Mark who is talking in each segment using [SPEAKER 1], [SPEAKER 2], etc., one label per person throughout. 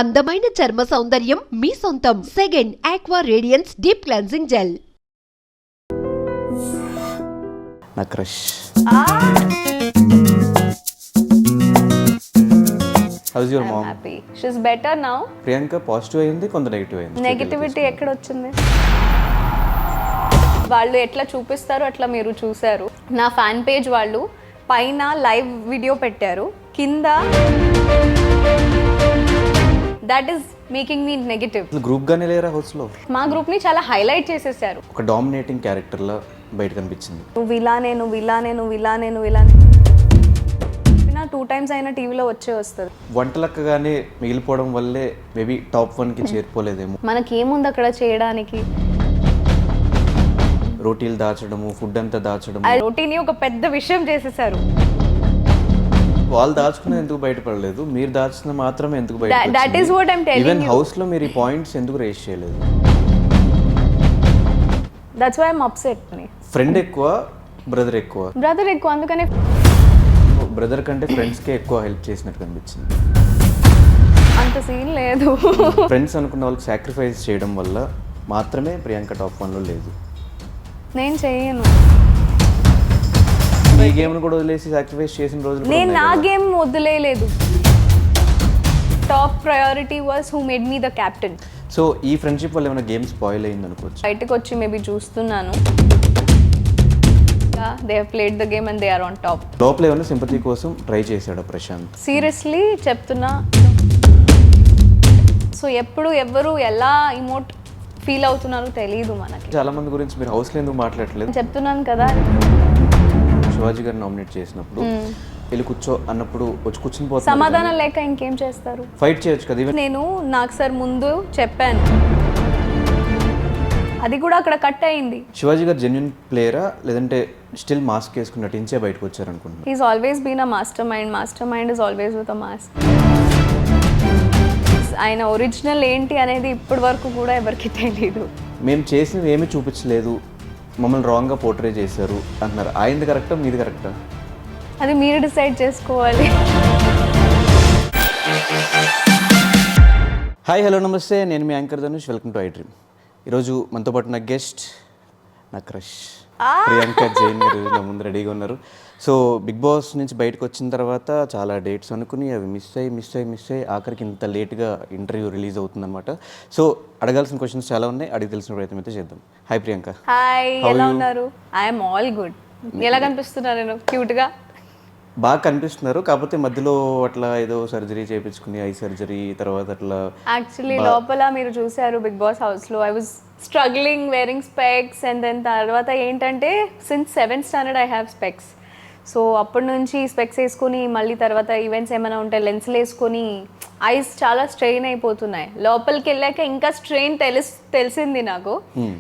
[SPEAKER 1] అందమైన చర్మ సౌందర్యం మీ సొంతం. Second aqua radiance deep cleansing gel.
[SPEAKER 2] నా crush. How's your mom?
[SPEAKER 3] Happy. She is better now.
[SPEAKER 2] Priyanka positive అయింది, కొంత నెగిటివ్ అయింది.
[SPEAKER 3] నెగటివిటీ ఎక్కడ వచ్చింది? వాళ్ళు ఎట్లా చూపిస్తారో అట్లా మీరు చూసారు. నా ఫ్యాన్ పేజ్ వాళ్ళు పైన లైవ్ వీడియో పెట్టారు, కింద that is making me negative.
[SPEAKER 2] Group గానే లేరా హౌస్ లో?
[SPEAKER 3] మా గ్రూప్ ని చాలా హైలైట్ చేసేసారు.
[SPEAKER 2] ఒక డామినేటింగ్ క్యారెక్టర్ లా బయట కనిపించింది.
[SPEAKER 3] నువ్వు ఇలానే 2 times అయినా టీవీలో వస్తుంది.
[SPEAKER 2] వంటలక్కగానే మిగిలిపోవడం వల్లే మేబీ టాప్ 1 కి చేరిపోలేదేమో.
[SPEAKER 3] మనకేముంది అక్కడ చేయడానికి?
[SPEAKER 2] రోటీలు దాచడము, ఫుడ్ అంతా దాచడము.
[SPEAKER 3] ఆ రోటీని ఒక పెద్ద విషయం చేసేసారు.
[SPEAKER 2] వాళ్ళు దాచుకున్నది ఎందుకు బయటపడలేదు, మీరు దాచిన మాత్రమే ఎందుకు బయట?
[SPEAKER 3] That is what I'm telling you.
[SPEAKER 2] Even house లో మీరు ఈ పాయింట్స్ ఎందుకు రేస్ చేయలేదు?
[SPEAKER 3] That's why I'm upset.
[SPEAKER 2] Friend ఎక్కువ, బ్రదర్ ఎక్కువ?
[SPEAKER 3] బ్రదర్ ఎక్కువ, అందుకనే
[SPEAKER 2] బ్రదర్ కంటే ఫ్రెండ్స్ కే ఎక్కువ హెల్ప్ చేసినట్టు కనిపించింది.
[SPEAKER 3] అంత సీన్ లేదు.
[SPEAKER 2] ఫ్రెండ్స్ అనుకున్న వాళ్ళకి సాక్రిఫైస్ చేయడం వల్ల మాత్రమే ప్రియాంక టాప్ 1 లో లేదు.
[SPEAKER 3] నేను చేయను.
[SPEAKER 2] ఈ గేమ్ ను కూడా వదిలేసి సాక్రిఫైస్ చేసిన రోజులు
[SPEAKER 3] నేను నా గేమ్ వదిలేయలేదు. Top priority was who made me the captain.
[SPEAKER 2] So ఈ ఫ్రెండ్షిప్ వల్ల ఏమైనా గేమ్ స్పాయిల్ అయింది అనుకోవచ్చు?
[SPEAKER 3] బయటకు వచ్చి మేబీ చూస్తున్నాను. They have played the game and they are on top.
[SPEAKER 2] లోపల ఏమైనా సింపతి కోసం ట్రై చేశాడు ప్రశాంత్?
[SPEAKER 3] సీరియస్లీ చెప్తున్నా. సో ఎప్పుడు ఎవరు ఎలా ఇమోట్ ఫీల్ అవుతున్నారో తెలియదు మనకి.
[SPEAKER 2] చాలా మంది గురించి మీరు హౌస్ లో ఎందుకు మాట్లాడట్లేదు?
[SPEAKER 3] చెప్తున్నాను కదా.
[SPEAKER 2] శివాజీ గారు నామినేట్ చేసినప్పుడు వెళ్ళి కూర్చో అన్నప్పుడు వచ్చి కూర్చుని పోతారు.
[SPEAKER 3] సమాధానం లేక ఇంకేం చేస్తారు?
[SPEAKER 2] ఫైట్ చేయొచ్చు కదా.
[SPEAKER 3] నేను నాకు సార్ ముందు చెప్పాను, అది కూడా అక్కడ కట్ అయింది.
[SPEAKER 2] శివాజీ గారు జెన్యున్ ప్లేయరా లేదంటే స్టిల్ మాస్క్ వేసుకుని నటించే బయటకు వచ్చారు అనుకుంటున్నాను?
[SPEAKER 3] He's always been a mastermind is always with a mask. ఆయన ఒరిజినల్ ఏంటి అనేది ఇప్పటి వరకు కూడా ఎవరికి తెలియదు.
[SPEAKER 2] మేము చేసినవి ఏమీ చూపించలేదు, మమ్మల్ని రాంగ్గా పోర్ట్రే చేశారు అంటున్నారు. ఆయనది కరెక్టా, మీది కరెక్టా?
[SPEAKER 3] అది మీరు డిసైడ్ చేసుకోవాలి.
[SPEAKER 2] Hi, hello, namaste. నేను మీ anchor Dhanush. Welcome to I dream. ఈరోజు మనతో పాటు నా గెస్ట్, నా క్రష్ ప్రియాంక జైన్ గారు నా ముందు రెడీగా ఉన్నారు. సో బిగ్ బాస్ నుంచి బయటకు వచ్చిన తర్వాత చాలా డేట్స్ అనుకుని అవి మిస్ అయ్యి ఆఖరికి ఇంత లేట్గా ఇంటర్వ్యూ రిలీజ్ అవుతుందన్నమాట. సో అడగాల్సిన క్వశ్చన్స్ చాలా ఉన్నాయి, అడిగి తెలిసిన ప్రయత్నం అయితే చేద్దాం. హాయ్ ప్రియాంక.
[SPEAKER 3] హాయ్, ఎలా ఉన్నారు? I'm all good. ఎలా కనిపిస్తున్నారు? నేను క్యూట్గా
[SPEAKER 2] బాగా కనిపిస్తున్నారు, కాకపోతే మధ్యలో అట్లా ఏదో సర్జరీ చేయించుకుని ఐ సర్జరీ తర్వాత అట్లా.
[SPEAKER 3] యాక్చువల్లీ లోపల మీరు చూసారు బిగ్ బాస్ హౌస్లో I was struggling wearing specs and then తర్వాత ఏంటంటే since 7th standard I have specs. So అప్పటి నుంచి స్పెక్స్ వేసుకొని మళ్ళీ తర్వాత ఈవెంట్స్ ఏమైనా ఉంటే లెన్స్లు వేసుకొని ఐస్ చాలా స్ట్రెయిన్ అయిపోతున్నాయి. లోపలికి వెళ్ళాక ఇంకా స్ట్రెయిన్ తెలిసింది నాకు.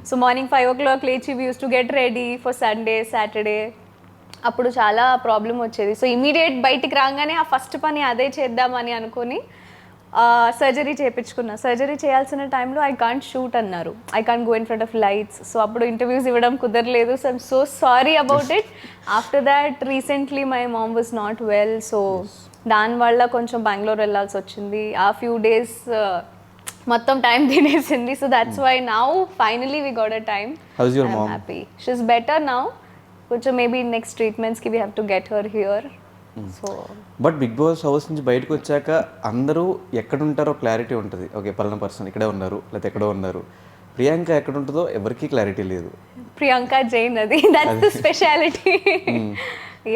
[SPEAKER 3] సో మార్నింగ్ 5 o'clock లేచి we use to get ready for Sunday Saturday. అప్పుడు చాలా ప్రాబ్లం వచ్చేది. సో ఇమీడియట్ బయటికి రాగానే ఆ ఫస్ట్ పని అదే చేద్దామని అనుకుని సర్జరీ చేయించుకున్నా. సర్జరీ చేయాల్సిన టైంలో ఐ కాంట్ షూట్ అన్నారు, I can't go in front of lights. So అప్పుడు ఇంటర్వ్యూస్ ఇవ్వడం కుదరలేదు. So I'm so sorry about it. After that recently my mom was not well. So దానివల్ల కొంచెం బెంగళూరు వెళ్ళాల్సి వచ్చింది. ఆ ఫ్యూ డేస్ మొత్తం టైం తినేసింది. So that's why now finally we got a time. I'm happy. She is better now. కొంచెం maybe next ట్రీట్మెంట్స్కి we have to get her here. So
[SPEAKER 2] but Bigg Boss house నుంచి బయటకు వచ్చాక అందరూ ఎక్కడ ఉంటారో క్లారిటీ ఉంటుంది. ఓకే, పలానా పర్సన్ ఇక్కడే ఉన్నారు లేకపోతే ఎక్కడో ఉన్నారు. ప్రియాంక ఎక్కడ ఉంటుందో ఎవరికీ క్లారిటీ లేదు.
[SPEAKER 3] ప్రియాంక జైన్, అది that's the speciality.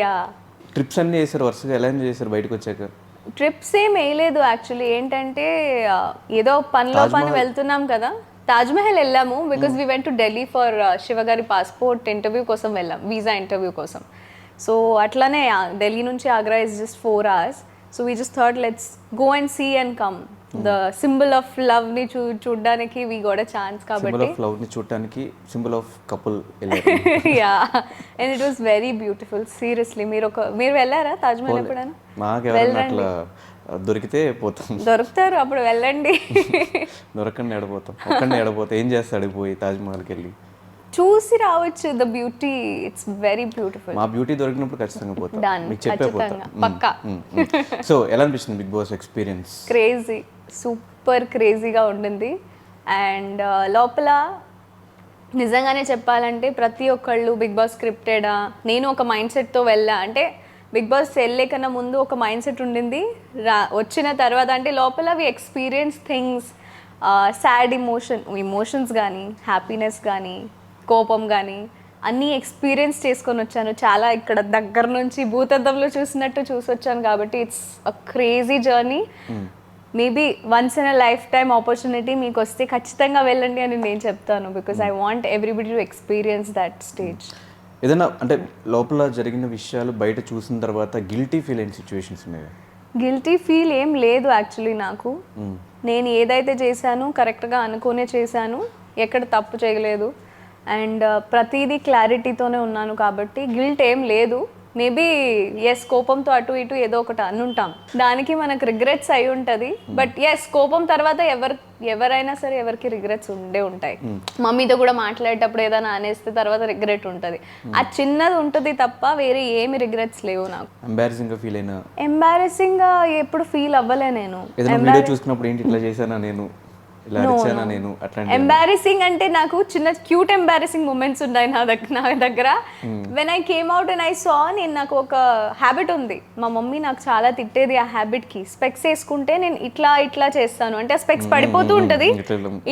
[SPEAKER 3] Yeah.
[SPEAKER 2] Trips అన్నీ చేశారు వరుసగా. ఎలా ఎంజాయ్ చేశారు బయటకు వచ్చాక?
[SPEAKER 3] ట్రిప్స్ ఏం వేయలేదు యాక్చువల్లీ. ఏంటంటే ఏదో పని వెళ్తున్నాం కదా. తాజ్మహల్ వెళ్ళాము because we went to Delhi for శివగారి పాస్పోర్ట్ ఇంటర్వ్యూ కోసం వెళ్ళాం, వీసా ఇంటర్వ్యూ కోసం. సో అట్లానే ఢిల్లీ నుంచి Agra is just 4 hours. So we just thought let's go and see and come. The symbol of love ని చూడడానికి వీ గోట్ అ ఛాన్స్. కాబట్టి
[SPEAKER 2] symbol of love ని చూడడానికి symbol of couple.
[SPEAKER 3] Yeah, and it was very beautiful. Seriously మీరు వెళ్ళారా తాజ్మహల్ ఎప్పుడైనా?
[SPEAKER 2] మాకెవరైనా అట్లా దొరికితే పోతాం.
[SPEAKER 3] దొరుకుతారు, అప్పుడు వెళ్ళండి.
[SPEAKER 2] దొరకండి ఎడపోతాం. ఒక్కడిని ఎడపోతాం. ఏం చేస్తాడు పోయి తాజ్మహల్కి వెళ్ళి?
[SPEAKER 3] చూసి రావచ్చు. The beauty, it's very beautiful.
[SPEAKER 2] మా బ్యూటీ దొరికినప్పుడు ఖచ్చితంగా పోతాం.
[SPEAKER 3] Done.
[SPEAKER 2] మీకు చెప్పే పోతాం.
[SPEAKER 3] పక్కా.
[SPEAKER 2] సో ఎలా అనిపిస్తుంది Bigg Boss experience?
[SPEAKER 3] Crazy, super. Super క్రేజీగా ఉండింది. అండ్ లోపల నిజంగానే చెప్పాలంటే ప్రతి ఒక్కళ్ళు బిగ్ బాస్ స్క్రిప్టెడా, నేను ఒక మైండ్ సెట్తో వెళ్ళా. అంటే బిగ్ బాస్ వెళ్ళే కన్నా ముందు ఒక మైండ్ సెట్ ఉండింది, వచ్చిన తర్వాత అంటే లోపల we experience things, sad emotions కానీ, హ్యాపీనెస్ కానీ, కోపం కానీ అన్నీ ఎక్స్పీరియన్స్ చేసుకొని వచ్చాను. చాలా ఇక్కడ దగ్గర నుంచి భూతద్దంలో చూసినట్టు చూసొచ్చాను. కాబట్టి it's a crazy journey. Maybe once in a life time opportunity మీకు వస్తే ఖచ్చితంగా వెళ్ళండి అని నేను చెప్తాను. Because I want everybody to experience that stage.
[SPEAKER 2] ఏదైనా అంటే లోపల జరిగిన విషయాలు బయట చూసిన తర్వాత గిల్టీ ఫీల్ అయిన సిచ్యువేషన్స్ ఉన్నాయి?
[SPEAKER 3] గిల్టీ ఫీల్ ఏం లేదు యాక్చువల్లీ నాకు. నేను ఏదైతే చేశాను కరెక్ట్గా అనుకునే చేశాను, ఎక్కడ తప్పు చేయలేదు. అండ్ ప్రతిదీ క్లారిటీతోనే ఉన్నాను కాబట్టి గిల్ట్ ఏం లేదు. మేబీ ఎస్ కోపంతో అటు ఇటు ఏదో ఒకటి అనుంటాం, దానికి మనకు రిగ్రెట్స్ అయి ఉంటుంది. బట్ ఎస్ కోపం తర్వాత ఎవరైనా సరే ఎవరికి రిగ్రెట్స్ ఉండే ఉంటాయి. మమ్మీతో కూడా మాట్లాడేటప్పుడు ఏదైనా అనేస్తే తర్వాత రిగ్రెట్ ఉంటుంది, ఆ చిన్నది ఉంటుంది తప్ప వేరే ఏమి రిగ్రెట్స్ లేవు నాకు. ఎంబారసింగ్ ఎప్పుడు ఫీల్ అవ్వలే నేను. ఎంబారసింగ్ అంటే నాకు చిన్న క్యూట్ ఎంబారసింగ్ మూమెంట్స్ ఉన్నాయి నా దగ్గర. When I came out and I saw, నాకు ఒక హ్యాబిట్ ఉంది, మా మమ్మీ నాకు చాలా తిట్టేది ఆ హ్యాబిట్కి. స్పెక్స్ వేసుకుంటే నేను ఇట్లా చేస్తాను, అంటే ఆ స్పెక్స్ పడిపోతూ ఉంటుంది,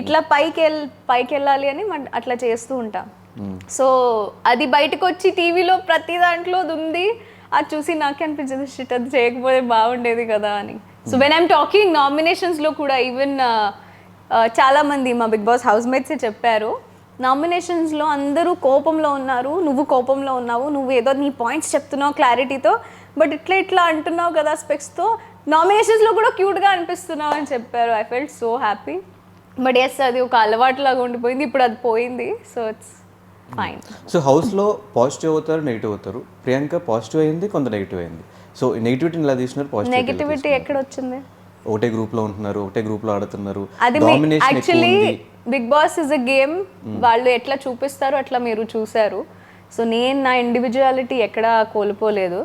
[SPEAKER 3] ఇట్లా పైకి వెళ్ళాలి అని అట్లా చేస్తూ ఉంటా. సో అది బయటకు వచ్చి టీవీలో ప్రతి దాంట్లో ఉంది, అది చూసి నాకే అనిపించింది షిట్ అది చేయకపోతే బాగుండేది కదా అని. సో వెన్ ఐఎమ్ టాకింగ్ నామినేషన్స్లో కూడా ఈవెన్ చాలామంది మా బిగ్ బాస్ హౌస్ మేట్సే చెప్పారు, నామినేషన్స్లో అందరూ కోపంలో ఉన్నారు, నువ్వు కోపంలో ఉన్నావు, నువ్వు ఏదో నీ పాయింట్స్ చెప్తున్నావు క్లారిటీతో, బట్ ఇట్లా అంటున్నావు కదా స్పెక్స్తో, నామినేషన్స్లో కూడా క్యూట్గా అనిపిస్తున్నావు అని చెప్పారు. I felt so happy. But yes అది ఒక అలవాటులాగా ఉండిపోయింది, ఇప్పుడు అది పోయింది. So it's fine.
[SPEAKER 2] సో హౌస్లో పాజిటివ్ అవుతారు, నెగిటివ్ అవుతారు. ప్రియాంక పాజిటివ్ అయింది, కొంత నెగిటివ్ అయింది. సో నెగిటివిటీని ఇలా తీసుకున్నారు, పాజిటివ్
[SPEAKER 3] నెగిటివిటీ ఎక్కడ వచ్చింది?
[SPEAKER 2] ఒకటే గ్రూప్ లో ఉంటున్నారు, ఒకటే గ్రూప్ లో ఆడుతున్నారు.
[SPEAKER 3] అది actually Bigg Boss is a game, వాళ్ళు ఎట్లా చూపిస్తారో అట్లా మీరు చూసారు. సో నేను నా ఇండివిజువాలిటీ ఎక్కడ కోల్పోలేదు.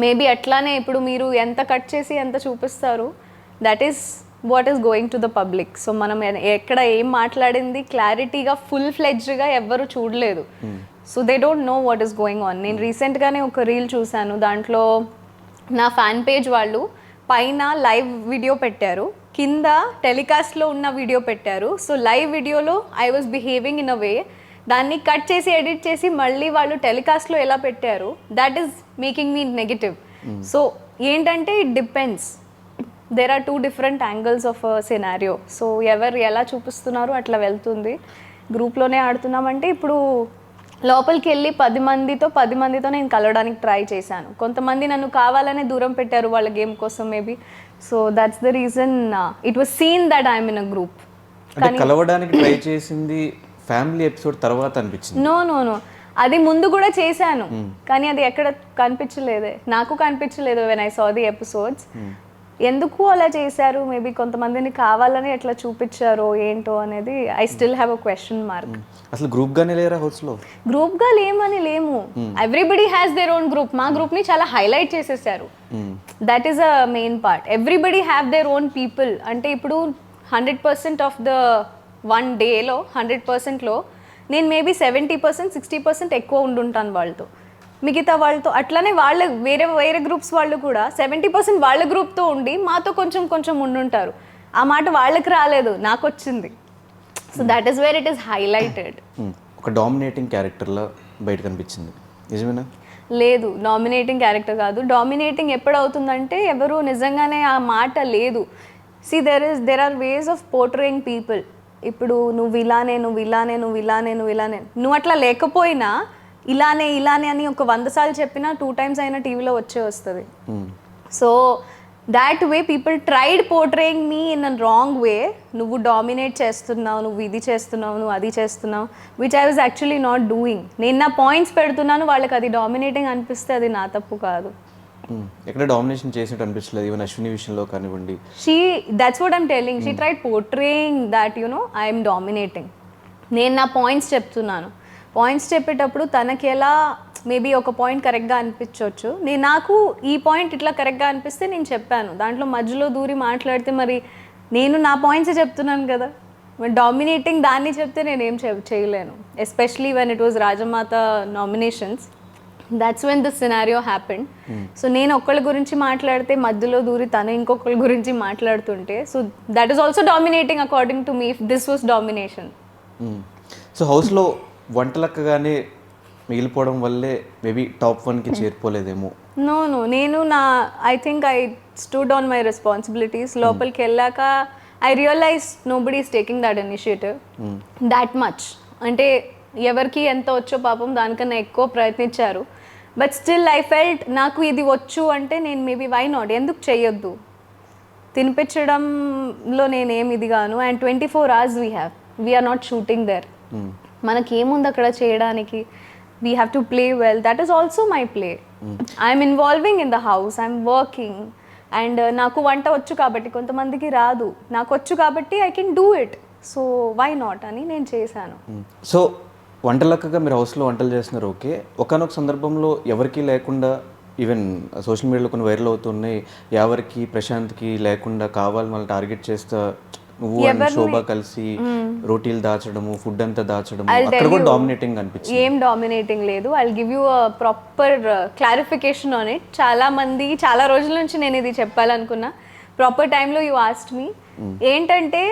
[SPEAKER 3] మేబీ అట్లానే ఇప్పుడు మీరు ఎంత కట్ చేసి ఎంత చూపిస్తారు, that is what is going to the public. So మనం ఎక్కడ ఏం మాట్లాడింది క్లారిటీగా ఫుల్ ఫ్లెడ్జ్గా ఎవ్వరు చూడలేదు. So they don't know what is going on. నేను రీసెంట్గానే ఒక రీల్ చూశాను, దాంట్లో నా ఫ్యాన్ పేజ్ వాళ్ళు పైన లైవ్ వీడియో పెట్టారు, కింద టెలికాస్ట్లో ఉన్న వీడియో పెట్టారు. సో లైవ్ వీడియోలో I was behaving in a way, దాన్ని కట్ చేసి ఎడిట్ చేసి మళ్ళీ వాళ్ళు టెలికాస్ట్లో ఎలా పెట్టారు, that is making me negative. So ఏంటంటే it depends, there are 2 different angles of scenario. So ఎవరు ఎలా చూపిస్తున్నారు అట్లా వెళ్తుంది. గ్రూప్లోనే ఆడుతున్నామంటే ఇప్పుడు లోపలికి వెళ్ళి 10 మందితో నేను కలవడానికి ట్రై చేశాను. కొంతమంది నన్ను కావాలనే దూరం పెట్టారు వాళ్ళ గేమ్ కోసం maybe. So that's the reason it was seen that I'm in a group.
[SPEAKER 2] కలవడానికి ట్రై చేసింది ఫ్యామిలీ ఎపిసోడ్ తర్వాత అనిపించింది?
[SPEAKER 3] నో అది ముందు కూడా చేశాను, కానీ అది ఎక్కడ కనిపించలేదే, నాకు కనిపించలేదు when I saw the episodes. ఎందుకు అలా చేశారు, మేబీ కొంతమందిని కావాలని ఎట్లా చూపించారో ఏంటో అనేది I still have a question mark.
[SPEAKER 2] అసలు గ్రూప్ గానే లేరా హౌస్ లో?
[SPEAKER 3] గ్రూప్ గా లేము, everybody has their own group. మా గ్రూప్ ని చాలా హైలైట్ చేసేసారు, that is a main part. Everybody have their own people. అంటే ఇప్పుడు 100% ఆఫ్ ద 1 డేలో 100%లో నేను మేబీ 70% 60% ఎక్కువ ఉండుంటాను వాళ్ళతో, మిగతా వాళ్ళతో అట్లానే వాళ్ళ వేరే గ్రూప్స్ వాళ్ళు కూడా 70% వాళ్ళ గ్రూప్తో ఉండి మాతో కొంచెం ఉండుంటారు. ఆ మాట వాళ్ళకి రాలేదు, నాకు వచ్చింది. So that is where it is highlighted.
[SPEAKER 2] ఒక డామినేటింగ్ క్యారెక్టర్లా బయట కనిపించింది, నిజమేనా?
[SPEAKER 3] లేదు, డామినేటింగ్ క్యారెక్టర్ కాదు. డామినేటింగ్ ఎప్పుడు అవుతుందంటే ఎవరు నిజంగానే ఆ మాట లేదు. See there are ways of portraying people. ఇప్పుడు నువ్వు ఇలానే నువ్వు అట్లా లేకపోయినా ఇలానే అని ఒక 100 సార్లు చెప్పినా 2 times అయినా టీవీలో వస్తుంది. So that way people tried portraying me in a wrong way. నువ్వు డామినేట్ చేస్తున్నావు, నువ్వు ఇది చేస్తున్నావు, నువ్వు అది చేస్తున్నావు, which I was actually not doing. నేను నా పాయింట్స్ పెడుతున్నాను, వాళ్ళకి అది డామినేటింగ్ అనిపిస్తే అది నా తప్పు కాదు.
[SPEAKER 2] ఎక్కడ డామినేషన్ చేసినట్టు అనిపించలేదు, ఈవెన్ అశ్విని విషయంలో కానివ్వండి.
[SPEAKER 3] That's what I'm telling, she tried portraying that I'm dominating. నేను నా పాయింట్స్ చెప్తున్నాను, పాయింట్స్ చెప్పేటప్పుడు తనకి ఎలా మేబీ ఒక పాయింట్ కరెక్ట్గా అనిపించవచ్చు, నాకు ఈ పాయింట్ ఇట్లా కరెక్ట్గా అనిపిస్తే నేను చెప్పాను. దాంట్లో మధ్యలో దూరి మాట్లాడితే మరి నేను నా పాయింట్స్ చెప్తున్నాను కదా, డామినేటింగ్ దాన్ని చెప్తే నేనేం చేయలేను. Especially when it was Rajamata nominations, that's when this scenario happened. So నేను ఒక్కళ్ళ గురించి మాట్లాడితే మధ్యలో దూరి తను ఇంకొకళ్ళ గురించి మాట్లాడుతుంటే, so that is also dominating according to me, if this was domination.
[SPEAKER 2] So హౌస్లో వంటలక్కగానే మిగిలిపోవడం వల్లే మేబీ టాప్ 1కి చేరిపోలేదేమో.
[SPEAKER 3] నో నేను I think I stood on my responsibilities. లోపలికి వెళ్ళాక I realise nobody is taking that initiative that much. అంటే ఎవరికి ఎంత వచ్చో పాపం దానికన్నా ఎక్కువ ప్రయత్నించారు. బట్ స్టిల్ ఐ ఫెల్ట్ నాకు ఇది వచ్చు అంటే నేను మేబీ వై నాట్, ఎందుకు చేయొద్దు, తినిపించడంలో నేనేం ఇది గాను. And 24 hours we are not shooting there. మనకేముంది అక్కడ చేయడానికి, we have to play well. That is also my play. I'm involving in the house, I'm working, and నాకు వంట వచ్చు కాబట్టి, కొంతమందికి రాదు, నాకు వచ్చు కాబట్టి I can do it, so why not అని నేను చేశాను.
[SPEAKER 2] సో వంటలక్కగా మీరు హౌస్లో వంటలు చేస్తున్నారు, ఓకే. ఒకనొక సందర్భంలో ఎవరికి లేకుండా, ఈవెన్ సోషల్ మీడియాలో కొన్ని వైరల్ అవుతున్నాయి, ఎవరికి ప్రశాంత్కి లేకుండా కావాలి మళ్ళీ టార్గెట్ చేస్తా, నువ్వు అండ్ శోభ కలిసి రోటీలు దాచడము, ఫుడ్ అంతా దాచడము, అక్కడ కూడా డామినేటింగ్ అనిపించింది.
[SPEAKER 3] ఏం డామినేటింగ్ లేదు. I give you proper clarification on it. చాలా మంది చాలా రోజుల నుంచి నేను ఇది చెప్పాలనుకున్నా, ప్రాపర్ టైంలో యూ ఆస్క్డ్ మీ. ఏంటంటే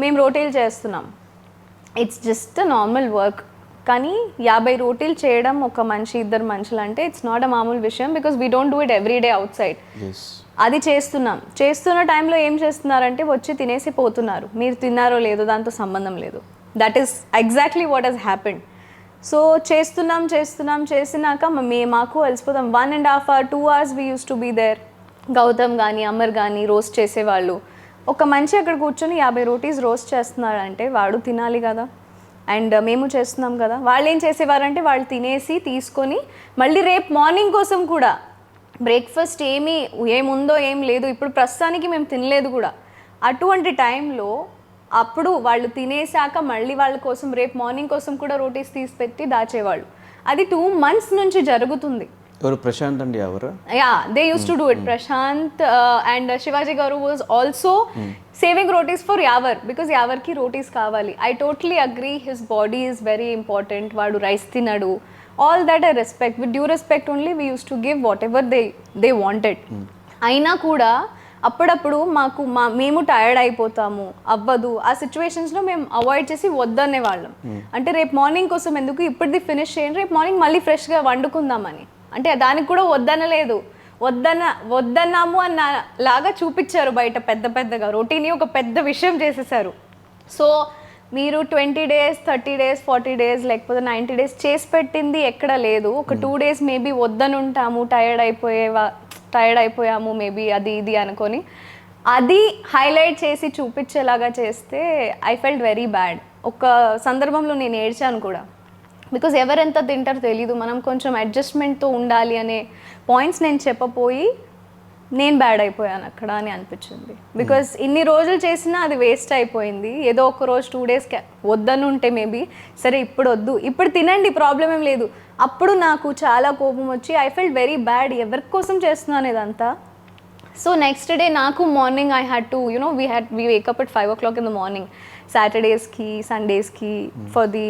[SPEAKER 3] మేము రోటీలు చేస్తున్నాం, ఇట్స్ జస్ట్ నార్మల్ వర్క్. కానీ 50 రోటీలు చేయడం ఒక మనిషి, ఇద్దరు మనుషులు అంటే ఇట్స్ నాట్ అ మామూలు విషయం, because we don't do it every day out side. అది చేస్తున్న టైంలో ఏం చేస్తున్నారంటే వచ్చి తినేసి పోతున్నారు. మీరు తిన్నారో లేదో దాంతో సంబంధం లేదు. That is exactly what he's happened. So చేసినాక మాకు అలసిపోతాం. 1.5 hours 2 hours we use to be there. Gautam కానీ అమర్ కానీ రోస్ట్ చేసేవాళ్ళు. ఒక మనిషి అక్కడ కూర్చొని 50 రోటీస్ రోస్ట్ చేస్తున్నారంటే వాడు తినాలి కదా, అండ్ మేము చేస్తున్నాం కదా. వాళ్ళు ఏం చేసేవారంటే వాళ్ళు తినేసి తీసుకొని మళ్ళీ రేపు మార్నింగ్ కోసం కూడా బ్రేక్ఫాస్ట్ ఏముందో ఏం లేదు, ఇప్పుడు ప్రస్తుతానికి మేము తినలేదు కూడా. అటువంటి టైంలో అప్పుడు వాళ్ళు తినేసాక మళ్ళీ వాళ్ళ కోసం రేపు మార్నింగ్ కోసం కూడా రోటీస్ తీసి పెట్టి దాచేవాళ్ళు. అది 2 months నుంచి జరుగుతుంది.
[SPEAKER 2] ఎవరు? ప్రశాంత్ అండి ఎవరు?
[SPEAKER 3] Yeah, they use to do it. Prashanth and Shivaji గారు was also saving rotis for Yawar, because యావర్కి రోటీస్ కావాలి. I totally agree, his body is very important. వాడు రైస్ తినడు. All that I respect, with due respect only we used to give whatever they wanted. అయినా కూడా అప్పుడప్పుడు మేము tired అయిపోతాము, అవ్వదు. ఆ సిచ్యువేషన్స్లో మేము అవాయిడ్ చేసి వద్దనే వాళ్ళం. అంటే రేపు మార్నింగ్ కోసం ఎందుకు, ఇప్పటిది ఫినిష్ చేయండి, రేపు మార్నింగ్ మళ్ళీ ఫ్రెష్గా వండుకుందామని. అంటే దానికి కూడా వద్దనలేదు, వద్దన్నాము అన్న లాగా చూపించారు బయట పెద్దగా. రొటీని ఒక పెద్ద విషయం చేసేసారు. సో మీరు 20 days 30 days 40 days లేకపోతే 90 days చేసి పెట్టింది ఎక్కడ లేదు. ఒక 2 days మేబీ వద్దనుంటాము, టైర్డ్ అయిపోయాము మేబీ అది ఇది అనుకొని, అది హైలైట్ చేసి చూపించేలాగా చేస్తే ఐ ఫెల్ట్ వెరీ బ్యాడ్. ఒక సందర్భంలో నేను ఏడ్చాను కూడా, బికాజ్ ఎవరెంత తింటారో తెలీదు, మనం కొంచెం అడ్జస్ట్మెంట్తో ఉండాలి అనే పాయింట్స్ నేను చెప్పపోయి నేను బ్యాడ్ అయిపోయాను అక్కడ అని అనిపించింది. బికాజ్ ఇన్ని రోజులు చేసినా అది వేస్ట్ అయిపోయింది. ఏదో ఒక రోజు 2 days వద్దని ఉంటే మేబీ సరే ఇప్పుడు వద్దు, ఇప్పుడు తినండి, ప్రాబ్లం ఏం లేదు. అప్పుడు నాకు చాలా కోపం వచ్చి ఐ ఫెల్ట్ వెరీ బ్యాడ్, ఎవరి కోసం చేస్తున్నాను ఇదంతా. సో నెక్స్ట్ డే నాకు morning I had to we wake up at 5 o'clock in the morning, సాటర్డేస్కి సండేస్కి ఫర్ ది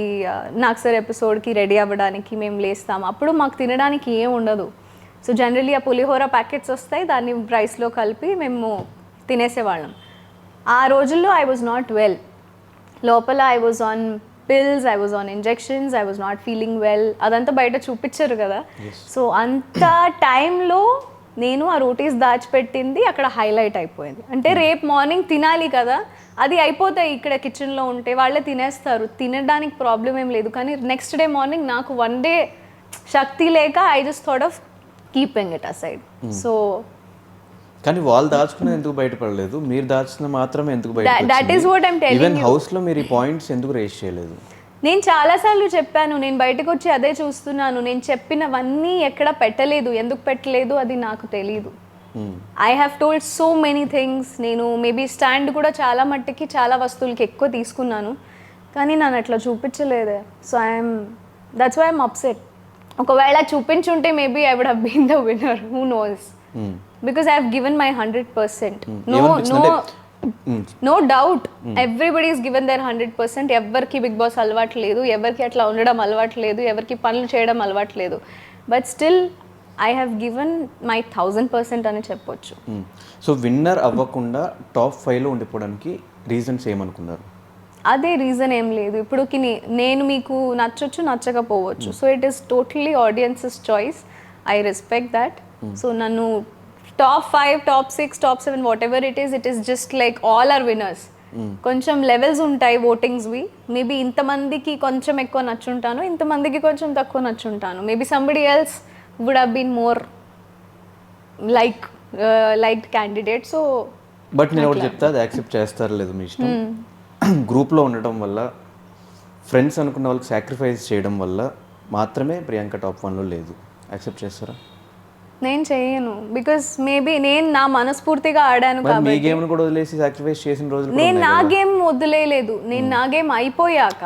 [SPEAKER 3] నాక్సర్ ఎపిసోడ్కి రెడీ అవ్వడానికి మేము లేస్తాము. అప్పుడు మాకు తినడానికి ఏం ఉండదు. సో జనరలీ ఆ పులిహోర ప్యాకెట్స్ వస్తాయి, దాన్ని రైస్లో కలిపి మేము తినేసేవాళ్ళం. ఆ రోజుల్లో ఐ వాజ్ నాట్ వెల్. లోపల I was on pills, I was on injections, I was not feeling well. అదంతా బయట చూపించారు కదా. సో అంత టైంలో నేను ఆ రోటీస్ దాచిపెట్టింది అక్కడ హైలైట్ అయిపోయింది. అంటే రేపు మార్నింగ్ తినాలి కదా, అది అయిపోతాయి ఇక్కడ కిచెన్లో ఉంటే, వాళ్ళే తినేస్తారు, తినడానికి ప్రాబ్లం ఏం లేదు. కానీ నెక్స్ట్ డే మార్నింగ్ నాకు 1 day శక్తి లేక I just thought of keeping it aside. So
[SPEAKER 2] కానీ వాళ్ళు దాచుకున్నది ఎందుకు బయటపడలేదు, మీరు దాచిన మాత్రమే ఎందుకు బయట?
[SPEAKER 3] That is what I'm telling you.
[SPEAKER 2] Even house లో మీరు ఈ పాయింట్స్ ఎందుకు రేస్ చేయలేదు?
[SPEAKER 3] నేను చాలాసార్లు చెప్పాను, నేను బయటకు వచ్చి అదే చూస్తున్నాను, నేను చెప్పినవన్నీ ఎక్కడ పెట్టలేదు. ఎందుకు పెట్టలేదు అది నాకు తెలీదు. I have told so many things. నేను మేబీ స్టాండ్ కూడా చాలా మట్టుకి చాలా వస్తువులకి ఎక్కువ తీసుకున్నాను, కానీ నన్ను అట్లా చూపించలేదే. So that's why I'm upset. ఒకవేళ చూపించుంటే maybe I would have been the winner, who knows, because I have given my 100%. No doubt everybody is given there 100%. ఎవరికి బిగ్ బాస్ అలవాటు లేదు, ఎవరికి అట్లా ఉండడం అలవాటు లేదు, ఎవరికి పనులు చేయడం అలవాటు లేదు. But still I have given my 1000% అని చెప్పొచ్చు.
[SPEAKER 2] సో విన్నర్ అవ్వకుండా టాప్ 5లో ఉండిపోవడానికి రీజన్స్ ఏమనుకున్నారు?
[SPEAKER 3] అదే రీజన్ ఏం లేదు. ఇప్పుడు నేను మీకు నచ్చొచ్చు, నచ్చకపోవచ్చు. So it is totally audiences choice. I respect that. So నన్ను top 5, top 6, top 7 whatever it is just like all are winners. కొంచెం లెవెల్స్ ఉంటాయి ఓటింగ్స్వి. మేబీ ఇంతమందికి కొంచెం ఎక్కువ నచ్చుంటాను, ఇంతమందికి కొంచెం తక్కువ నచ్చుంటాను. Maybe somebody else would have been more like candidate. So
[SPEAKER 2] but నేను ఒకటి చెప్తా, అది యాక్సెప్ట్ చేస్తారో లేదు మీ ఇష్టం. గ్రూప్లో ఉండటం వల్ల, ఫ్రెండ్స్ అనుకున్న వాళ్ళకి సాక్రిఫైస్ చేయడం వల్ల మాత్రమే ప్రియాంక టాప్ 1లో లేదు. యాక్సెప్ట్ చేస్తారా?
[SPEAKER 3] నేను చేయను. బికాస్ మేబీ నేను నా మనస్ఫూర్తిగా ఆడాను కాబట్టి.
[SPEAKER 2] మీ గేమ్ కూడా వదిలేసి సాక్రిఫైస్ చేసిన రోజులు
[SPEAKER 3] నేను నా గేమ్ వదిలేయలేదు. నేను నా గేమ్ అయిపోయాక,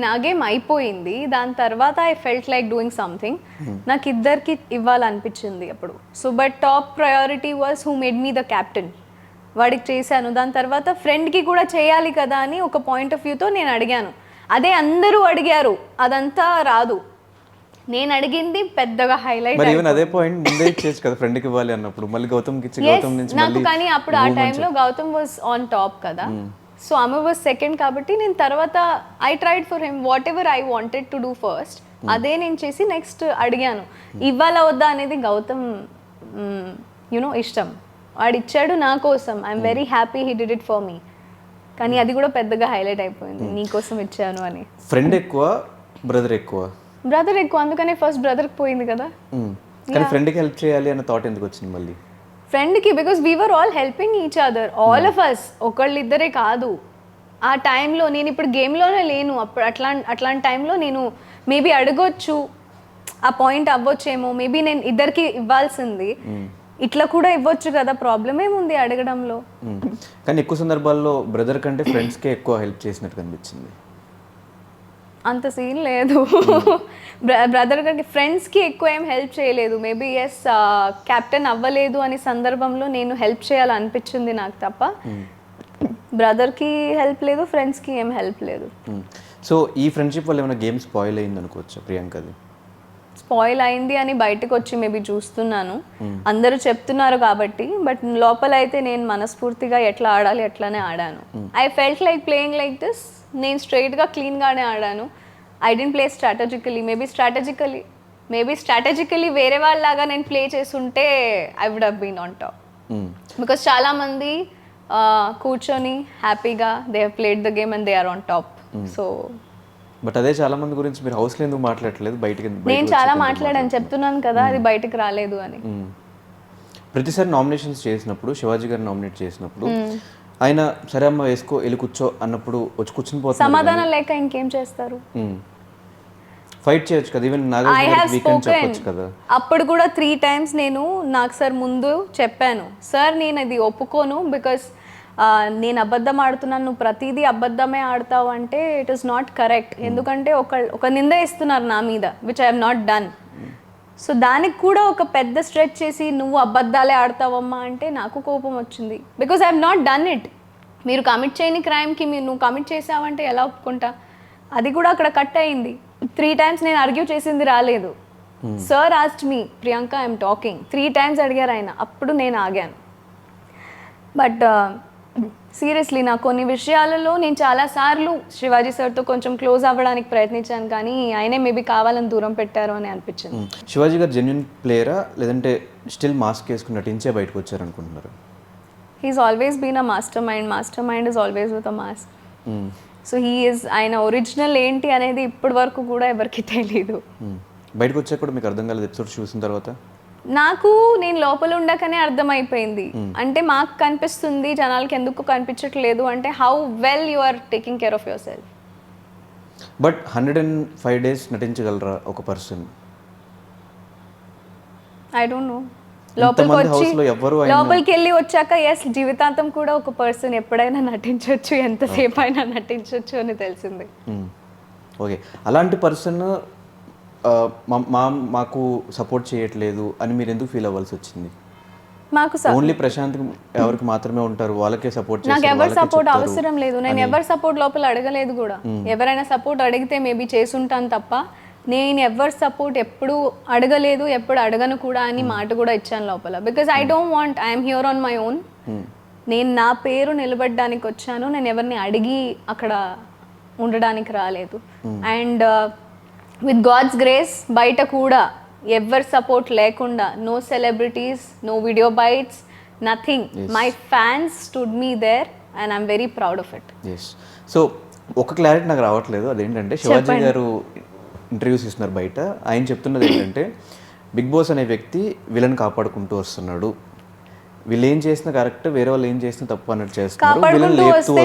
[SPEAKER 3] నా గేమ్ అయిపోయింది, దాని తర్వాత I felt like doing something. నాకు ఇద్దరికి ఇవ్వాలనిపించింది అప్పుడు. So but top priority was who made me the captain. వాడికి చేశాను. దాని తర్వాత ఫ్రెండ్కి కూడా చేయాలి కదా అని ఒక పాయింట్ ఆఫ్ వ్యూతో నేను అడిగాను. అదే అందరూ అడిగారు, అదంతా రాదు. నేను అడిగింది పెద్దగా హైలైట్.
[SPEAKER 2] మరి ఈవెన్ అదే పాయింట్ ముందే ఇచ్చేసి కదా ఫ్రెండ్కి ఇవ్వాలి అన్నప్పుడు, మళ్ళీ గౌతమ్కి ఇచ్చి గౌతమ్ నుంచి
[SPEAKER 3] నాకు. కానీ అప్పుడు ఆ టైంలో గౌతమ్ వాజ్ ఆన్ టాప్ కదా. సో ఆమె వాజ్ సెకండ్ కాబట్టి నేను తర్వాత I tried for him what ever I wanted to do first. అదే నేను చేసి నెక్స్ట్ అడిగాను. ఇవ్వాలా వద్దా అనేది గౌతమ్ యునో ఇష్టం. వాడు ఇచ్చాడు నా కోసం. I'm very happy he did it for me. కానీ అది కూడా పెద్దగా హైలైట్ అయిపోయింది, నీ కోసం ఇచ్చాను అని.
[SPEAKER 2] ఫ్రెండ్ ఎక్కువ, బ్రదర్ ఎక్కువ?
[SPEAKER 3] బ్రదర్ ఎక్కువ, అందుకనే ఫస్ట్ బ్రదర్కి పోయింది కదా.
[SPEAKER 2] కానీ ఫ్రెండ్కి హెల్ప్ చేయాలి అన్న థాట్ ఎందుకు వచ్చింది మళ్ళీ?
[SPEAKER 3] ఫ్రెండ్కి because we were all helping each other, all of us. ఒకళ్ళిద్దరే కాదు. ఆ టైంలో నేను ఇప్పుడు గేమ్లోనే లేను. అప్పుడు అట్లాంటి టైంలో నేను మేబీ అడగొచ్చు, ఆ పాయింట్ అవ్వచ్చేమో. మేబీ నేను ఇద్దరికి ఇవ్వాల్సింది, ఇట్లా కూడా ఇవ్వచ్చు కదా, ప్రాబ్లం ఏముంది అడగడంలో.
[SPEAKER 2] కానీ ఎక్కువ సందర్భాల్లో బ్రదర్ కంటే ఫ్రెండ్స్కే ఎక్కువ హెల్ప్ చేసినట్టు కనిపించింది.
[SPEAKER 3] అంత సీన్ లేదు. బ్రదర్ గారికి ఫ్రెండ్స్కి ఎక్కువ ఏం హెల్ప్ చేయలేదు. మేబీ ఎస్ కెప్టెన్ అవ్వలేదు అనే సందర్భంలో నేను హెల్ప్ చేయాలనిపించింది నాకు తప్ప. బ్రదర్కి హెల్ప్ లేదు, ఫ్రెండ్స్కి ఏం హెల్ప్ లేదు.
[SPEAKER 2] సో ఈ ఫ్రెండ్షిప్ వల్ల ఏమైనా గేమ్ స్పాయిల్ అయింది అనుకోవచ్చు ప్రియాంకది?
[SPEAKER 3] స్పాయిల్ అయింది అని బయటకు వచ్చి మేబీ చూస్తున్నాను, అందరూ చెప్తున్నారు కాబట్టి. బట్ లోపల అయితే నేను మనస్ఫూర్తిగా ఎట్లా ఆడాలి అట్లానే ఆడాను. I felt like playing like this. నేను స్ట్రైట్గా క్లీన్గానే ఆడాను. I didn't play strategically. Maybe strategically వేరే వాళ్ళలాగా నేను ప్లే చేస్తుంటే I would have been on top. Because చాలామంది కూర్చొని హ్యాపీగా they have played the game and they are on top. So
[SPEAKER 2] but అదే చాలా మంది గురించి మీరు హౌస్లో ఎందుకు మాట్లాడలేదు? బయటకి
[SPEAKER 3] నేను చాలా మాట్లాడాను, చెప్తున్నాను కదా అది బయటకు రాలేదు అని.
[SPEAKER 2] ప్రతిసారి నామినేషన్స్ చేసినప్పుడు, శివాజీ గారు నామినేట్ చేసినప్పుడు ఆయన సరే అమ్మ వేసుకో వెళ్ళి కూర్చో అన్నప్పుడు వచ్చి కూర్చుని పోతారు.
[SPEAKER 3] సమాధానం లేక ఇంకేం చేస్తారు?
[SPEAKER 2] ఫైట్ చేయొచ్చు కదా, ఈవెన్ చెప్పొచ్చు కదా.
[SPEAKER 3] అప్పుడు కూడా 3 times నేను నాకు సార్ ముందు చెప్పాను, సార్ నేను అది ఒప్పుకోను. బికాస్ నేను అబద్ధం ఆడుతున్నాను, నువ్వు ప్రతిదీ అబద్ధమే ఆడతావు అంటే ఇట్ ఈస్ నాట్ కరెక్ట్. ఎందుకంటే ఒక నింద ఇస్తున్నారు నా మీద, which I have not done. So దానికి కూడా ఒక పెద్ద స్ట్రెచ్ చేసి నువ్వు అబద్ధాలే ఆడతావమ్మా అంటే నాకు కోపం వచ్చింది. Because I have not done it. మీరు కమిట్ చేయని క్రైమ్కి నువ్వు కమిట్ చేసావంటే ఎలా ఒప్పుకుంటా? అది కూడా అక్కడ కట్ అయింది. 3 times నేను ఆర్గ్యూ చేసింది రాలేదు. Sir asked me, Priyanka I'm talking 3 times అడిగారు ఆయన, అప్పుడు నేను ఆగాను. బట్ సీరియస్లీ నా కొన్ని విషయాలలో నేను చాలాసార్లు శివాజీ సార్తో కొంచెం క్లోజ్ అవ్వడానికి ప్రయత్నించాను, కానీ ఆయనే మేబీ కావాలని దూరం పెట్టారు అని అనిపించింది.
[SPEAKER 2] శివాజీ గారు జెన్యున్ ప్లేయరా లేదంటే స్టిల్ మాస్క్ వేసుకుని నటించే బయటకు వచ్చారు అనుకుంటున్నారు?
[SPEAKER 3] He's always been a mastermind is always with a mask. So ఆయన ఒరిజినల్ ఏంటి అనేది ఇప్పటి వరకు కూడా ఎవరికి తెలియదు.
[SPEAKER 2] బయటకు వచ్చాక కూడా మీకు అర్థం కాలేదు ఎపిసోడ్ చూసిన తర్వాత?
[SPEAKER 3] నాకు నేను లోపల ఉండకనే అర్థమైపోయింది. అంటే మాకు కనిపిస్తుంది, జనాలకి ఎందుకు కనిపించట్లేదు అంటే how well you are taking care of yourself.
[SPEAKER 2] But 105 days నటించగలరా ఒక పర్సన్?
[SPEAKER 3] I don't no. లోపలికి వెళ్ళి వచ్చాక ఎస్ జీవితాంతం కూడా ఒక పర్సన్ ఎప్పుడైనా నటించవచ్చు, ఎంతసేపు అయినా నటించవచ్చు అని తెలిసింది.
[SPEAKER 2] ఓకే, అలాంటి పర్సన్ మాకు సపోర్ట్ చేయట్లేదు అని మీరు ఎందుకు ఫీల్ అవ్వాల్సి వచ్చింది?
[SPEAKER 3] మాకు
[SPEAKER 2] ఓన్లీ ప్రశాంత్ ఎవరికి మాత్రమే ఉంటారు, వాళ్ళకే సపోర్ట్
[SPEAKER 3] నాకు
[SPEAKER 2] చేస్తారు,
[SPEAKER 3] ఎవరి
[SPEAKER 2] వాళ్ళకే
[SPEAKER 3] సపోర్ట్
[SPEAKER 2] చెప్తారు.
[SPEAKER 3] అవసరం లేదు. నేను ఎవరి సపోర్ట్ లోపల అడగలేదు కూడా. ఎవరైనా సపోర్ట్ అడిగితే మేబీ చేసుంటాను తప్ప నేను ఎవరి సపోర్ట్ ఎప్పుడు అడగలేదు, ఎప్పుడు అడగను కూడా అని మాట కూడా ఇచ్చాను లోపల. Because I don't want, I'm here on my own. నేను నా పేరు నిలబడడానికి వచ్చాను, నేను ఎవరిని అడిగి అక్కడ ఉండడానికి రాలేదు. అండ్ విత్ గాడ్స్ గ్రేస్ బయట కూడా ఎవరి సపోర్ట్ లేకుండా, no celebrities, no video bites, nothing. My fans stood me there and I'm very proud of it.
[SPEAKER 2] Yes. So ఒక క్లారిటీ నాకు రావట్లేదు, అదేంటంటే శివాజీ గారు ఇంటర్వ్యూస్ ఇస్తున్నారు బయట, ఆయన చెప్తున్నది ఏంటంటే బిగ్ బాస్ అనే వ్యక్తి విలన్ కాపాడుకుంటూ వస్తున్నాడు, వీళ్ళు ఏం చేసిన కరెక్ట్, వేరే వాళ్ళు ఏం చేసిన తప్పు అన్నట్టు చేస్తున్నారు, వీళ్ళని లేపుతూ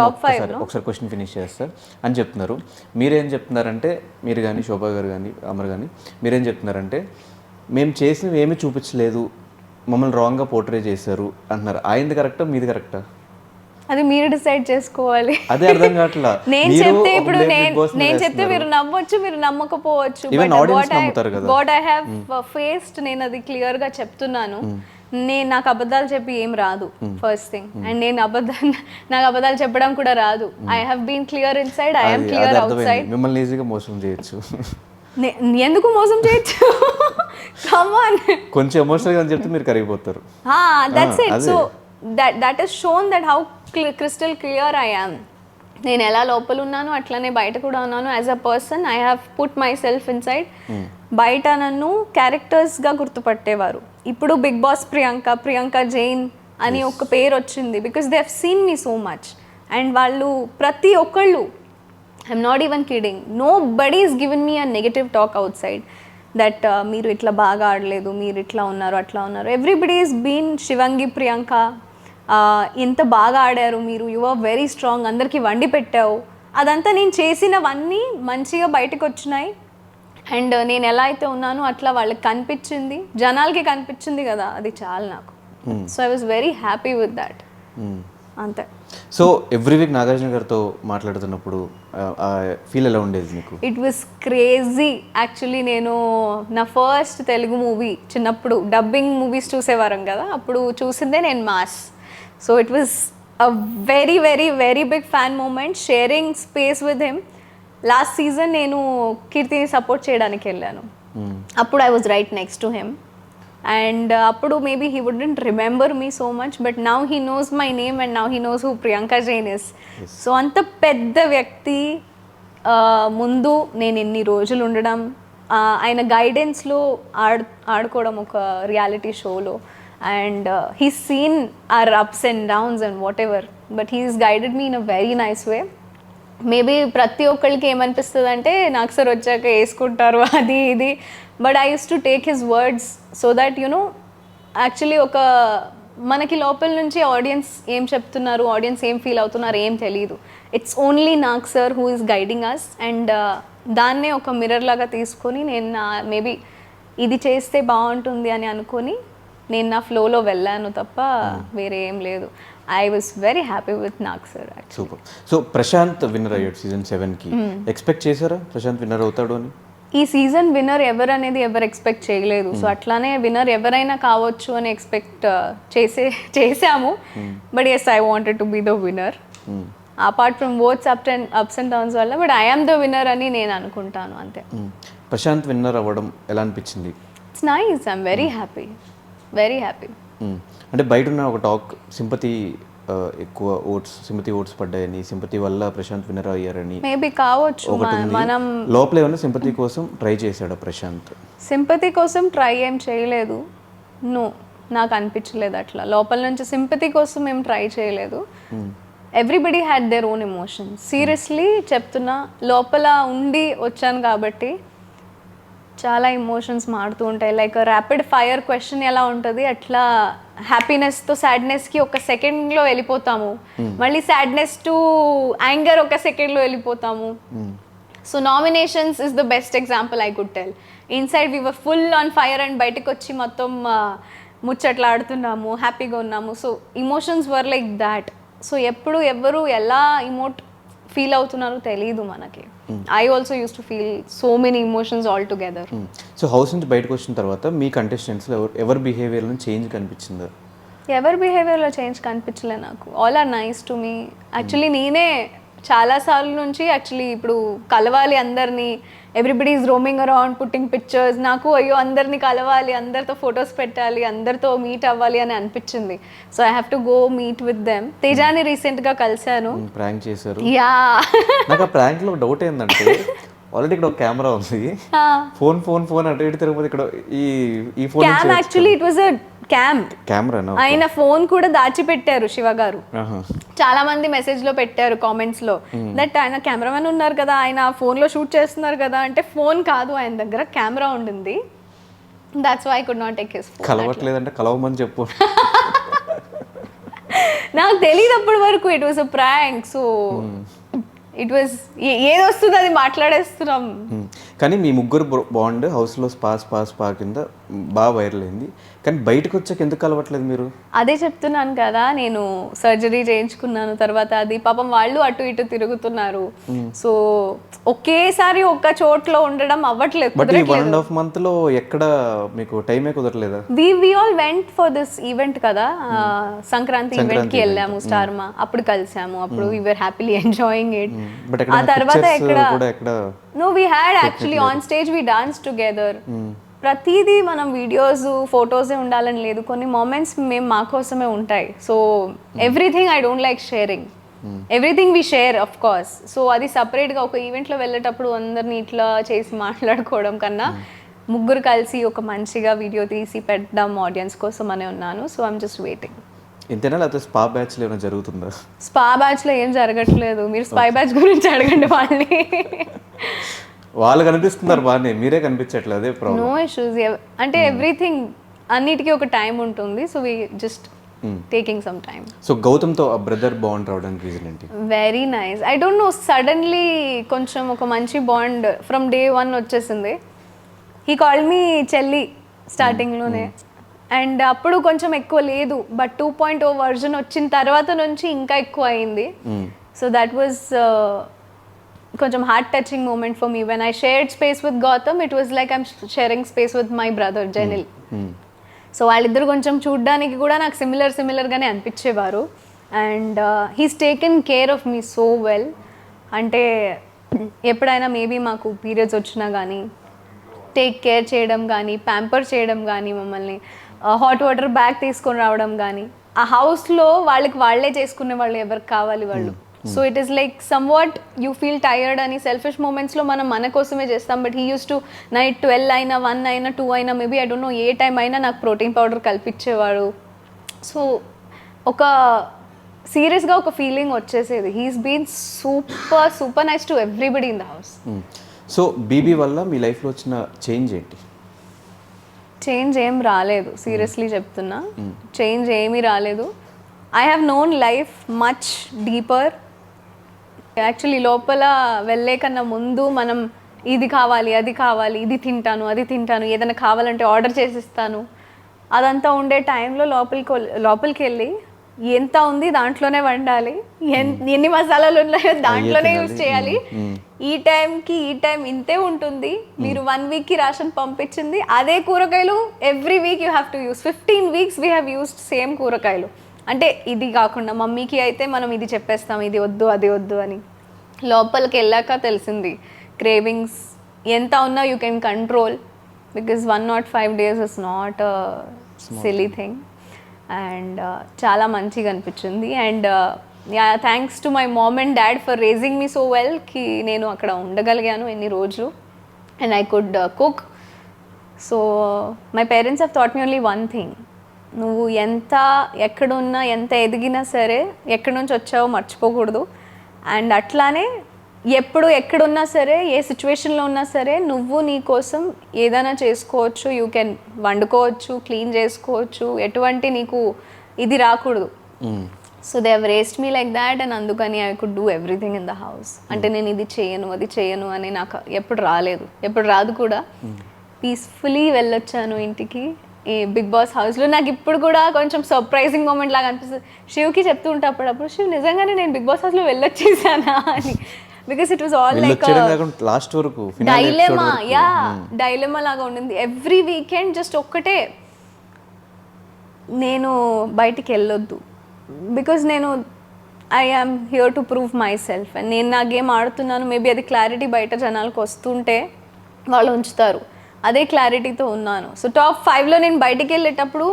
[SPEAKER 2] వస్తున్నారు. ఒకసారి క్వశ్చన్ ఫినిష్ చేస్తారు అని చెప్తున్నారు. మీరేం చెప్తున్నారంటే, మీరు కానీ శోభా గారు కానీ అమర్ కానీ మీరేం చెప్తున్నారంటే మేము చేసినవి ఏమీ చూపించలేదు, మమ్మల్ని రాంగ్గా పోర్ట్రే చేశారు అంటున్నారు. ఆయనది కరెక్టా మీది కరెక్టా?
[SPEAKER 3] అది మీరు డిసైడ్ చేసుకోవాలి.
[SPEAKER 2] అదే అర్థం కావట్లా.
[SPEAKER 3] నేను చెప్తే ఇప్పుడు నేను చెప్తే మీరు నమ్మొచ్చు, మీరు నమ్మకపోవచ్చు. వాట్ ఐ హ్యావ్ ఫేస్డ్, నేను అది క్లియర్ గా చెప్తున్నాను. నాకు అబద్ధాలు చెప్పి ఏం రాదు ఫస్ట్ థింగ్. అండ్ నాకు అబద్ధాలు చెప్పడం కూడా రాదు. I have been clear inside, I am clear outside.
[SPEAKER 2] మిమ్మల్ని ఈజీగా మోసం చేయొచ్చు.
[SPEAKER 3] ఎందుకు మోసం చేయొచ్చు? కమ్ ఆన్,
[SPEAKER 2] కొంచెం ఎమోషనల్ గా చెప్తే మీరు కరిగిపోతారు.
[SPEAKER 3] That's it. So that is shown that how crystal clear I am. నేను ఎలా లోపల ఉన్నాను అట్లనే బయట కూడా ఉన్నాను. As a person I have put my self in side. బయట నన్ను క్యారెక్టర్స్గా గుర్తుపట్టేవారు. ఇప్పుడు బిగ్ బాస్ ప్రియాంక జైన్ అని ఒక పేరు వచ్చింది because they have seen me so much. And వాళ్ళు ప్రతి ఒక్కళ్ళు, I'm not even kidding, nobody is given me a negative talk outside that మీరు ఇట్లా బాగా ఆడలేదు, మీరు ఇట్లా ఉన్నారు, అట్లా ఉన్నారు. Everybody is been Shivangi, Priyanka ఎంత బాగా ఆడారు మీరు, యు ఆర్ వెరీ స్ట్రాంగ్, అందరికీ వండి పెట్టావు. అదంతా నేను చేసినవన్నీ మంచిగా బయటకు వచ్చినాయి. అండ్ నేను ఎలా అయితే ఉన్నానో అట్లా వాళ్ళకి కనిపించింది, జనాలకి కనిపించింది కదా, అది చాలు నాకు. So I was very happy with that. అంతే.
[SPEAKER 2] సో ఎవ్రీ వీక్ నాగార్జున గారితో మాట్లాడుతున్నప్పుడు ఫీల్ ఎలా ఉండేది మీకు?
[SPEAKER 3] It was crazy actually. నేను నా ఫస్ట్ తెలుగు మూవీ చిన్నప్పుడు డబ్బింగ్ మూవీస్ చూసేవారం కదా, అప్పుడు చూసిందే నేను Mass. So it was a very very very big fan moment, sharing space with him. Last season నేను కీర్తిని సపోర్ట్ చేయడానికి వెళ్ళాను. అప్పుడు I was right next to him. And అప్పుడు maybe he wouldn't remember me so much, but now he knows my name and now he knows who Priyanka Jain is. So అంత పెద్ద వ్యక్తి ముందు నేను ఎన్ని రోజులు ఉండడం, ఆయన గైడెన్స్లో ఆడుకోవడం ఒక రియాలిటీ షోలో. And he's seen our ups and downs and whatever, but he's guided me in a very nice way. Maybe ప్రతి ఒక్కరికి ఏమనిపిస్తుంది అంటే నాకు సార్ వచ్చాక వేసుకుంటారు అది ఇది, but I use to take his words so that you know actually ఒక మనకి లోపల నుంచి ఆడియన్స్ ఏం చెప్తున్నారు, ఆడియన్స్ ఏం ఫీల్ అవుతున్నారు ఏం తెలియదు. It's only Nag sir who is guiding us. And దాన్నే ఒక మిర్రర్ లాగా తీసుకొని నేను మేబీ ఇది చేస్తే బాగుంటుంది అని అనుకొని నేను నా ఫ్లోలో వెళ్ళాను తప్ప వేరే ఏం లేదు. I was very happy with Nag sir.
[SPEAKER 2] Super. So Prashant winner అయ్యాడు సీజన్ 7కి. ఎక్స్పెక్ట్ చేశారా ప్రశాంత్ విన్నర్ అవుతాడు అని?
[SPEAKER 3] ఈ సీజన్ విన్నర్ ఎవరు అనేది ఎవరు ఎక్స్పెక్ట్ చేయలేదు. సో అట్లానే విన్నర్ ఎవరైనా కావచ్చు అని ఎక్స్పెక్ట్ చేసాము. But yes, I wanted to be the winner apart from votes ups and downs వల్ల. But I am the winner అని నేను అనుకుంటాను అంతే.
[SPEAKER 2] ప్రశాంత్ విన్నర్ అవ్వడం ఎలా అనిపించింది?
[SPEAKER 3] It's nice, I'm very happy, very happy.
[SPEAKER 2] అంటే బయట ఉన్న ఒక టాక్ సింపతి ఎక్కువ సింపతి ఓట్స్ పడ్డాయని, సింపతి వల్ల ప్రశాంత్ విన్నర్ అయ్యారని.
[SPEAKER 3] మేబీ కావచ్చు. మనం
[SPEAKER 2] లోపల ఏమన్నా సింపతి కోసం ట్రై చేశాడు ప్రశాంత్?
[SPEAKER 3] సింపతి కోసం ట్రై ఏం చేయలేదు. నాకు అనిపించలేదు అట్లా. లోపల నుంచి సింపతి కోసం ఏం ట్రై చేయలేదు. Everybody had their own emotions. Seriously చెప్తున్నా, లోపల ఉండి వచ్చాను కాబట్టి చాలా ఎమోషన్స్ మారుతూ ఉంటాయి. లైక్ ర్యాపిడ్ ఫైర్ క్వశ్చన్ ఎలా ఉంటుంది అట్లా హ్యాపీనెస్తో సాడ్నెస్కి ఒక సెకండ్లో వెళ్ళిపోతాము, మళ్ళీ సాడ్నెస్ టు యాంగర్ ఒక సెకండ్లో వెళ్ళిపోతాము. So nominations is the best example I could tell. Inside we were full on fire and బయటకు వచ్చి మొత్తం ముచ్చట్లాడుతున్నాము, హ్యాపీగా ఉన్నాము. So emotions were like that. So ఎప్పుడు ఎవరు ఎలా ఫీల్ అవుతున్నారో తెలియదు మనకి. I also use to feel so many emotions all together.
[SPEAKER 2] So house నుంచి బయటకు వచ్చిన తర్వాత మీ కంటెస్టెంట్స్లో ఎవరి బిహేవియర్లో చేంజ్ కనిపించిందా?
[SPEAKER 3] ఎవరి బిహేవియర్లో చేంజ్ కనిపించలే నాకు. All are nice to me. Actually నేనే చాలాసార్లు నుంచి యాక్చువల్లీ ఇప్పుడు కలవాలి అందరినీ, everybody is roaming around putting pictures. నాకు అయ్యో అందరినీ కలవాలి, అందరితో ఫొటోస్ పెట్టాలి, అందరితో మీట్ అవ్వాలి అని అనిపించింది. So I have to go meet with them. తేజాని రీసెంట్గా కలిశాను.
[SPEAKER 2] ప్రాంక్ చేశారు.
[SPEAKER 3] యా,
[SPEAKER 2] నాకు ఆ ప్రాంక్లో డౌట్ ఏంటంటే ఆల్రెడీ ఇక్కడ ఒక కెమెరా ఉంది, ఫోన్ ఫోన్ ఫోన్ అంటే ఇటు తిరుగుతుంది. ఇక్కడ ఈ phone
[SPEAKER 3] cam, actually it was a cam.
[SPEAKER 2] Camera
[SPEAKER 3] ఆయన ఫోన్ కూడా దాచిపెట్టారు శివ గారు. చాలా మంది మెసేజ్ లో పెట్టారు కామెంట్స్ లో దట్ ఆయన కెమెరామెన్ ఉన్నారు కదా, ఆయన ఫోన్ లో షూట్ చేస్తున్నారు కదా అంటే, ఫోన్ కాదు ఆయన దగ్గర కెమెరా ఉండింది. That's why I could not take his phone.
[SPEAKER 2] కలవట్లేదంటే కలవమని చెప్పు.
[SPEAKER 3] నాకు తెలియదు అప్పటి వరకు it was a prank. So it was ఏది వస్తుంది అది మాట్లాడేస్తున్నాం.
[SPEAKER 2] కానీ మీ ముగ్గురు బాండ్ హౌస్లో స్పా కింద బాగా వైరల్ అయింది. కానీ బయటకు వచ్చాక ఎందుకు కలవట్లేదు మీరు?
[SPEAKER 3] అదే చెప్తున్నాను కదా, నేను సర్జరీ చేయించుకున్నాను తర్వాత. అది పాపం వాళ్ళు అటు ఇటు తిరుగుతున్నారు. సో ఒకేసారి ఒక్క చోట్లో ఉండడం అవ్వట్లేదు.
[SPEAKER 2] బట్ ఈ 1.5 month లో ఎక్కడ మీకు టైమే కుదరలేదా?
[SPEAKER 3] We all went for this event కదా, సంక్రాంతి ఈవెంట్ కి వెళ్ళాము స్టార్ మా, అప్పుడు కలిసాము. అప్పుడు we were happily enjoying it. ఆ తర్వాత ఎక్కడ no we had actually on stage we dance together. ప్రతిదీ మనం వీడియోస్ ఫొటోసే ఉండాలని లేదు, కొన్ని మూమెంట్స్ మేము మా కోసమే ఉంటాయి. So everything I don't like sharing, everything we share of course. So అది సపరేట్గా ఒక ఈవెంట్లో వెళ్ళేటప్పుడు అందరినీ ఇట్లా చేసి మాట్లాడుకోవడం కన్నా ముగ్గురు కలిసి ఒక మంచిగా వీడియో తీసి పెట్టడం ఆడియన్స్ కోసం అనే ఉన్నాను. So I'm just waiting.
[SPEAKER 2] ఇంతేనా లేకపోతే స్పా బ్యాచ్లో ఏమైనా జరుగుతుందా?
[SPEAKER 3] స్పా బ్యాచ్లో ఏం జరగట్లేదు. మీరు స్పై బ్యాచ్ గురించి అడగండి వాళ్ళని.
[SPEAKER 2] వాళ్ళు కనిపిస్తున్నారు బాగానే, మీరే కనిపించట్లేదు, అదే ప్రాబ్లం.
[SPEAKER 3] No issues. అంటే ఎవ్రీథింగ్ అన్నిటికీ ఒక టైం ఉంటుంది. So we just taking some time.
[SPEAKER 2] So గౌతమ్తో ఆ బ్రదర్ బాండ్ రావడానికి రీజన్ ఏంటి?
[SPEAKER 3] Very nice. I don't know, suddenly కొంచెం ఒక మంచి బాండ్ ఫ్రమ్ డే 1 వచ్చేసింది. హీ కాల్డ్ మీ చెల్లి స్టార్టింగ్లోనే, అండ్ అప్పుడు కొంచెం ఎక్కువ లేదు. బట్ 2.0 వర్జన్ వచ్చిన తర్వాత నుంచి ఇంకా ఎక్కువ అయింది. సో దట్ వాజ్ కొంచెం heart touching moment for me. When I shared space with Gautham, it was like I'm sharing space with my brother Jenil. So వాళ్ళిద్దరు కొంచెం చూడ్డానికి కూడా నాకు సిమిలర్గానే అనిపించేవారు. And he's taken care of me so well. అంటే ఎప్పుడైనా మేబీ మాకు పీరియడ్స్ వచ్చినా కానీ టేక్ కేర్ చేయడం కానీ, ప్యాంపర్ చేయడం కానీ, మమ్మల్ని హాట్ వాటర్ బ్యాగ్ తీసుకొని రావడం కానీ, ఆ హౌస్లో వాళ్ళే చేసుకునే వాళ్ళు ఎవరికి కావాలి వాళ్ళు. So it is like some what you feel tired అని సెల్ఫిష్ మూమెంట్స్లో మనం మన కోసమే చేస్తాం. But he use to night 12 అయినా 1 అయినా 2 అయినా maybe I don't no A time అయినా నాకు ప్రోటీన్ పౌడర్ కల్పించేవాడు. సో ఒక సీరియస్గా ఒక ఫీలింగ్ వచ్చేసేది. He's been super nice to everybody in the house.
[SPEAKER 2] So BB వల్ల మీ లైఫ్లో వచ్చిన చేంజ్ ఏంటి?
[SPEAKER 3] చేంజ్ ఏం రాలేదు, సీరియస్లీ చెప్తున్నా. చేంజ్ ఏమీ రాలేదు. I have known life much deeper. Actually లోపల వెళ్ళే కన్నా ముందు మనం ఇది కావాలి, అది కావాలి, ఇది తింటాను, అది తింటాను, ఏదైనా కావాలంటే ఆర్డర్ చేసిస్తాను, అదంతా ఉండే టైంలో లోపలికి వెళ్ళి ఎంత ఉంది దాంట్లోనే వండాలి, ఎన్ని మసాలాలు ఉన్నాయో దాంట్లోనే యూజ్ చేయాలి, ఈ టైంకి ఈ టైం ఇంతే ఉంటుంది, మీరు 1 weekకి రేషన్ పంపించింది అదే కూరగాయలు every week you have to use. 15 weeks we have used same కూరగాయలు. అంటే ఇది కాకుండా మమ్మీకి అయితే మనం ఇది చెప్పేస్తాం, ఇది వద్దు అది వద్దు అని. లోపలికి వెళ్ళాక తెలిసింది క్రేవింగ్స్ ఎంత ఉన్నా you can control, because 105 days is not a silly thing. And చాలా మంచిగా అనిపించింది. And thanks to my mom and dad for raising me so well కి నేను అక్కడ ఉండగలిగాను ఎన్ని రోజులు, and I could cook. So my parents have thought me only one thing, నువ్వు ఎంత ఎక్కడున్నా ఎంత ఎదిగినా సరే ఎక్కడి నుంచి వచ్చావో మర్చిపోకూడదు. అండ్ అట్లానే ఎప్పుడు ఎక్కడున్నా సరే ఏ సిచ్యువేషన్లో ఉన్నా సరే నువ్వు నీ కోసం ఏదైనా చేసుకోవచ్చు, యూ కెన్ వండుకోవచ్చు, క్లీన్ చేసుకోవచ్చు, ఎటువంటి నీకు ఇది రాకూడదు. So they have raised me like that, and అందుకని I could do everything in the house. అంటే నేను ఇది చేయను అది చేయను అని నాకు ఎప్పుడు రాలేదు, ఎప్పుడు రాదు కూడా. పీస్ఫుల్లీ వెళ్ళొచ్చాను ఇంటికి. ఈ బిగ్ బాస్ హౌస్లో. నాకు ఇప్పుడు కూడా కొంచెం సర్ప్రైజింగ్ మూమెంట్ లాగా అనిపిస్తుంది. శివ్కి చెప్తూ ఉంటా అప్పుడప్పుడు, శివ్ నిజంగానే నేను బిగ్ బాస్ హౌస్లో వెళ్ళొచ్చేసానా అని. Because it was all like
[SPEAKER 2] last వరకు
[SPEAKER 3] డైలెమా లాగా ఉండింది. ఎవ్రీ వీకెండ్ జస్ట్ ఒక్కటే, నేను బయటికి వెళ్ళొద్దు బికాజ్ నేను I am here to prove myself. And నేను నా గేమ్ ఆడుతున్నాను. మేబీ అది క్లారిటీ బయట జనాలకు వస్తుంటే వాళ్ళు ఉంచుతారు, అదే క్లారిటీతో ఉన్నాను. సో టాప్ 5లో నేను బయటికి వెళ్ళేటప్పుడు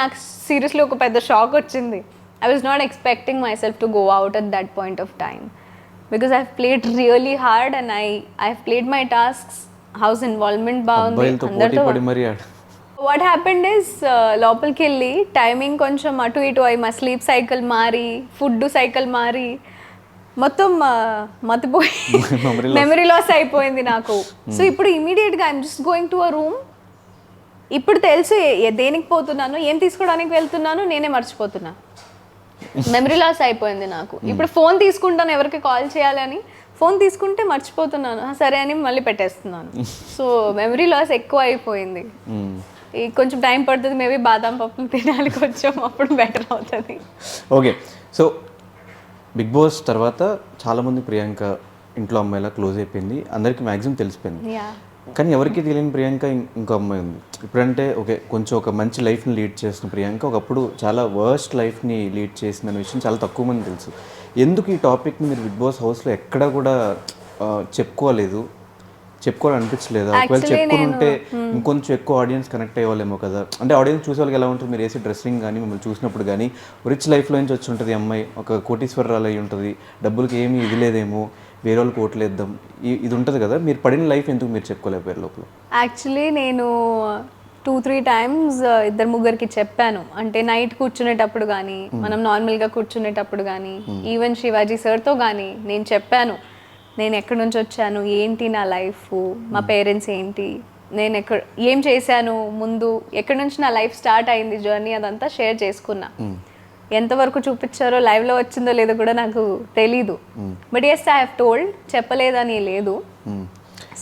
[SPEAKER 3] నాకు సీరియస్లీ ఒక పెద్ద షాక్ వచ్చింది. I was not expecting my self to go out at that point of time because I played really hard and I played my tasks. House involvement బాగుంది అందరితో. వాట్ హ్యాపెండ్ ఇస్ లోపలికి వెళ్ళి timing కొంచెం అటు ఇటు అయి, మా స్లీప్ సైకిల్ మారి, ఫుడ్ సైకిల్ మారి, మొత్తం మతిపోయి మెమరీ లాస్ అయిపోయింది నాకు. సో ఇప్పుడు ఇమీడియట్గా I'm just going to a room. ఇప్పుడు తెలుసు దేనికి పోతున్నాను, ఏం తీసుకోవడానికి వెళ్తున్నాను, నేనే మర్చిపోతున్నా. మెమరీ లాస్ అయిపోయింది నాకు. ఇప్పుడు ఫోన్ తీసుకుంటాను ఎవరికి కాల్ చేయాలని, ఫోన్ తీసుకుంటే మర్చిపోతున్నాను, సరే అని మళ్ళీ పెట్టేస్తున్నాను. సో మెమరీ లాస్ ఎక్కువ అయిపోయింది. కొంచెం టైం పడుతుంది, మేబీ బాదం పప్పులు తినాలి కొంచెం, అప్పుడు బెటర్ అవుతుంది.
[SPEAKER 2] ఓకే, సో బిగ్ బాస్ తర్వాత చాలామంది ప్రియాంక ఇంట్లో అమ్మాయిలా క్లోజ్ అయిపోయింది, అందరికీ మ్యాక్సిమం తెలిసిపోయింది. కానీ ఎవరికి తెలియని ప్రియాంక ఇంకో అమ్మాయి ఉంది. ఇప్పుడంటే ఓకే, కొంచెం ఒక మంచి లైఫ్ని లీడ్ చేసిన ప్రియాంక ఒకప్పుడు చాలా వర్స్ట్ లైఫ్ని లీడ్ చేసిన విషయం చాలా తక్కువ మంది తెలుసు. ఎందుకు ఈ టాపిక్ని మీరు బిగ్ బాస్ హౌస్లో ఎక్కడా కూడా చెప్పుకోవాలనిపించలేదు? ఒకవేళ చెప్పుకుంటే ఇంకొంచెం ఎక్కువ ఆడియన్స్ కనెక్ట్ అయ్యేవాళ్ళేమో కదా. అంటే ఆడియన్స్ చూసే వాళ్ళకి ఎలా ఉంటుంది, మీరు వేసే డ్రెస్సింగ్ కానీ మిమ్మల్ని చూసినప్పుడు కానీ రిచ్ లైఫ్లో నుంచి వచ్చి ఉంటుంది అమ్మాయి, ఒక కోటీశ్వరరాలు అయి ఉంటుంది, డబ్బులకి ఏమీ ఇది లేదేమో, వేరే వాళ్ళకి ఓట్లేద్దాం, ఇది ఉంటుంది కదా. మీరు పడిన లైఫ్ ఎందుకు మీరు చెప్పుకోలేకపోయారు లోపల?
[SPEAKER 3] యాక్చువల్లీ నేను 2-3 టైమ్స్ ఇద్దరు ముగ్గురికి చెప్పాను. అంటే నైట్ కూర్చునేటప్పుడు కానీ, మనం నార్మల్గా కూర్చునేటప్పుడు కానీ, ఈవెన్ శివాజీ సార్తో కానీ నేను చెప్పాను, నేను ఎక్కడి నుంచి వచ్చాను, ఏంటి నా లైఫ్, మా పేరెంట్స్ ఏంటి, నేను ఏం చేశాను ముందు, ఎక్కడి నుంచి నా లైఫ్ స్టార్ట్ అయింది జర్నీ, అదంతా షేర్ చేసుకున్నా. ఎంతవరకు చూపించారో, లైవ్లో వచ్చిందో లేదో కూడా నాకు తెలీదు. But yes I have told, చెప్పలేదని లేదు.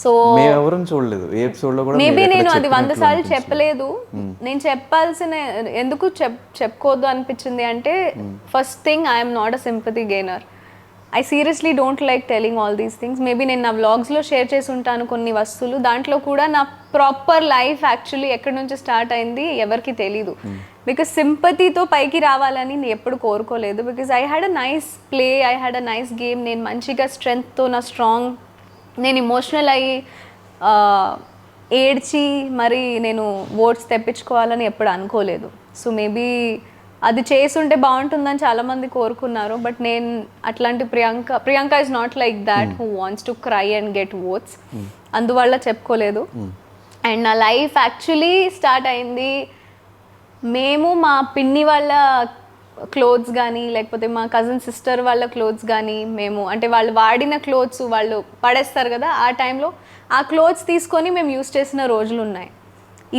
[SPEAKER 3] సో మేబీ నేను అది 100 సార్లు చెప్పలేదు. నేను చెప్పాల్సిన ఎందుకు చెప్పుకోవద్దు అనిపించింది అంటే, first thing I'm not a sympathy gainer. I seriously don't like telling all these things. Maybe నేను నా వ్లాగ్స్లో షేర్ చేసి ఉంటాను కొన్ని వస్తువులు, దాంట్లో కూడా నా ప్రాపర్ లైఫ్ యాక్చువల్లీ ఎక్కడి నుంచి స్టార్ట్ అయింది ఎవరికి తెలీదు. బికాస్ సింపతితో పైకి రావాలని నేను ఎప్పుడు కోరుకోలేదు. Because I had a nice play, I had a nice game. నేను మంచిగా స్ట్రెంగ్త్తో, నా స్ట్రాంగ్, నేను ఇమోషనల్ అయ్యి ఏడ్చి మరి నేను ఓట్స్ తెప్పించుకోవాలని ఎప్పుడు అనుకోలేదు. సో మేబీ అది చేసుంటే బాగుంటుందని చాలామంది కోరుకున్నారు. బట్ నేను అట్లాంటి Priyanka is not like that who wants to cry and get votes. అందువల్ల చెప్పుకోలేదు. అండ్ నా లైఫ్ యాక్చువల్లీ స్టార్ట్ అయింది, మేము మా పిన్ని వాళ్ళ క్లోత్స్ కానీ, లేకపోతే మా కజిన్ సిస్టర్ వాళ్ళ క్లోత్స్ కానీ, మేము అంటే వాళ్ళు వాడిన క్లోత్స్ వాళ్ళు పడేస్తారు కదా, ఆ టైంలో ఆ క్లోత్స్ తీసుకొని మేము యూస్ చేసిన రోజులు ఉన్నాయి.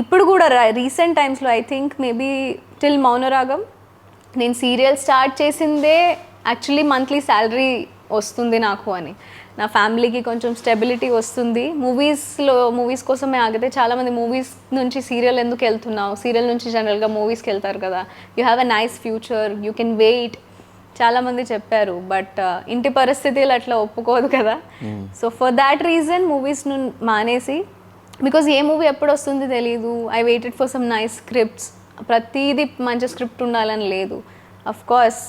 [SPEAKER 3] ఇప్పుడు కూడా రీసెంట్ టైమ్స్లో I think maybe till Mounaragam నేను సీరియల్ స్టార్ట్ చేసిందే యాక్చువల్లీ మంత్లీ శాలరీ వస్తుంది నాకు అని, నా ఫ్యామిలీకి కొంచెం స్టెబిలిటీ వస్తుంది. మూవీస్ కోసమే ఆగితే చాలామంది మూవీస్ నుంచి సీరియల్ ఎందుకు వెళ్తున్నావు, సీరియల్ నుంచి జనరల్గా మూవీస్కి వెళ్తారు కదా, you have a nice future, you can wait, చాలామంది చెప్పారు. బట్ ఇంటి పరిస్థితులు అట్లా ఒప్పుకోదు కదా. సో ఫర్ దాట్ రీజన్ మూవీస్ను మానేసి, బికాజ్ ఏ మూవీ ఎప్పుడు వస్తుంది తెలీదు, I waited for some nice scripts. ప్రతిదీ మంచి స్క్రిప్ట్ ఉండాలని లేదు. అఫ్ కోర్స్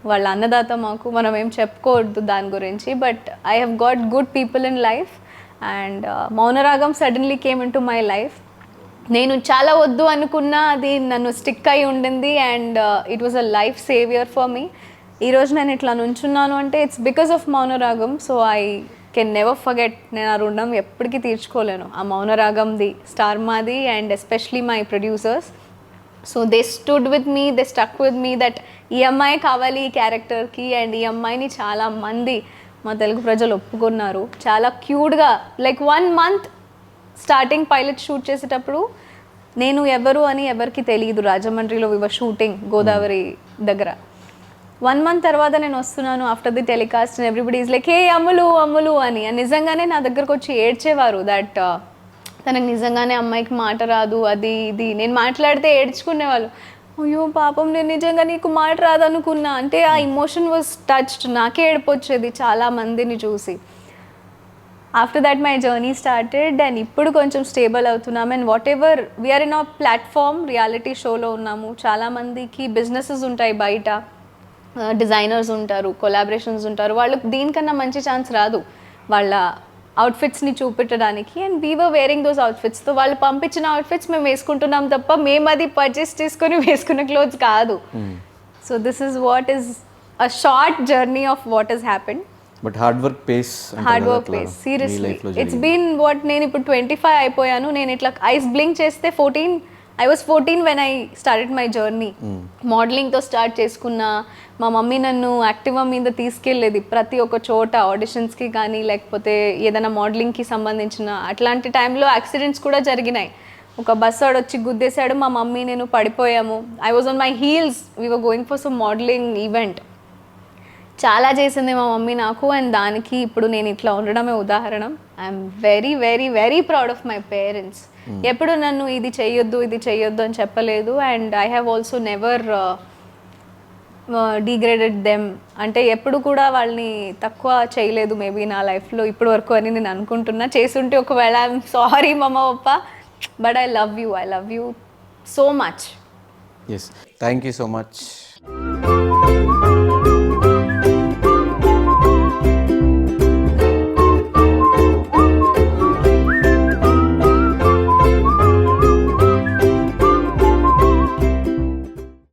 [SPEAKER 3] వాళ్ళ అన్నదాత మాకు, మనం ఏం చెప్పుకోవద్దు దాని గురించి. But I have got good people in life and Mounaragam suddenly came in to my life. నేను చాలా వద్దు అనుకున్నా అది నన్ను స్టిక్ అయి ఉండింది and it was a life saviour for me. ఈరోజు నేను ఇట్లా నుంచున్నాను అంటే it's because of Mounaragam. So I can never forget. నేను ఆ రుణం ఎప్పటికీ తీర్చుకోలేను. ఆ మౌనరాగంది, స్టార్ మాది and especially my producers. So they stood with me, they stuck with me that ఈ అమ్మాయి కావాలి ఈ క్యారెక్టర్కి. అండ్ ఈ అమ్మాయిని చాలా మంది మా తెలుగు ప్రజలు ఒప్పుకున్నారు. చాలా క్యూట్గా, like 1 month starting pilot shoot చేసేటప్పుడు నేను ఎవరు అని ఎవరికి తెలియదు. రాజమండ్రిలో వివర్ షూటింగ్ గోదావరి దగ్గర. 1 month తర్వాత నేను వస్తున్నాను after the telecast and everybody is like hey Ammulu Ammulu అని. నిజంగానే నా దగ్గరకు వచ్చి ఏడ్చేవారు దట్ తనకు నిజంగానే అమ్మాయికి మాట రాదు, అది ఇది. నేను మాట్లాడితే ఏడ్చుకునేవాళ్ళు, అయ్యో పాపం నేను నిజంగా నీకు మాట రాదు అనుకున్నా. అంటే ఆ ఇమోషన్ వాజ్ టచ్డ్. నాకే ఏడుపు వచ్చేది చాలా మందిని చూసి. After that my journey started and ఇప్పుడు కొంచెం స్టేబుల్ అవుతున్నాం. And whatever we are in a platform, reality షోలో ఉన్నాము. చాలామందికి బిజినెసెస్ ఉంటాయి బయట, డిజైనర్స్ ఉంటారు, కొలాబరేషన్స్ ఉంటారు. వాళ్ళకి దీనికన్నా మంచి ఛాన్స్ రాదు వాళ్ళ అవుట్ఫిట్స్ని చూపెట్టడానికి. And we were wearing those అవుట్ఫిట్స్తో వాళ్ళు పంపించిన అవుట్ఫిట్స్ మేము వేసుకుంటున్నాం తప్ప మేము అది పర్చేస్ చేసుకొని వేసుకున్న క్లోత్స్ కాదు. So this is what is a short journey of what is happened.
[SPEAKER 2] But hard work pays,
[SPEAKER 3] seriously it's been what. నేను ఇప్పుడు 25 అయిపోయాను. నేను ఇట్లా ఐస్ బ్లింక్ చేస్తే 14. I was 14 when I started my journey. మోడలింగ్తో స్టార్ట్ చేసుకున్న. మా మమ్మీ నన్ను యాక్టివా మీద తీసుకెళ్ళేది ప్రతి ఒక్క చోట, ఆడిషన్స్కి కానీ లేకపోతే ఏదైనా మోడలింగ్కి సంబంధించిన. అట్లాంటి టైంలో యాక్సిడెంట్స్ కూడా జరిగినాయి. ఒక బస్ వాడు వచ్చి గుద్దేశాడు, మా మమ్మీ నేను పడిపోయాము. I was on my heels, we were going for some modelling event. చాలా చేసింది మా మమ్మీ నాకు. అండ్ దానికి ఇప్పుడు నేను ఇట్లా ఉండడమే ఉదాహరణం. I'm very very very proud of my parents. ఎప్పుడు నన్ను ఇది చెయ్యొద్దు ఇది చెయ్యొద్దు అని చెప్పలేదు. And I have also never degraded them. అంటే ఎప్పుడు కూడా వాళ్ళని తక్కువ చేయలేదు మేబీ నా లైఫ్లో ఇప్పటి వరకు అని నేను అనుకుంటున్నా. చేసుంటే ఒకవేళ I'm sorry mumma papa, but I love you so much.
[SPEAKER 2] Yes, thank you so much.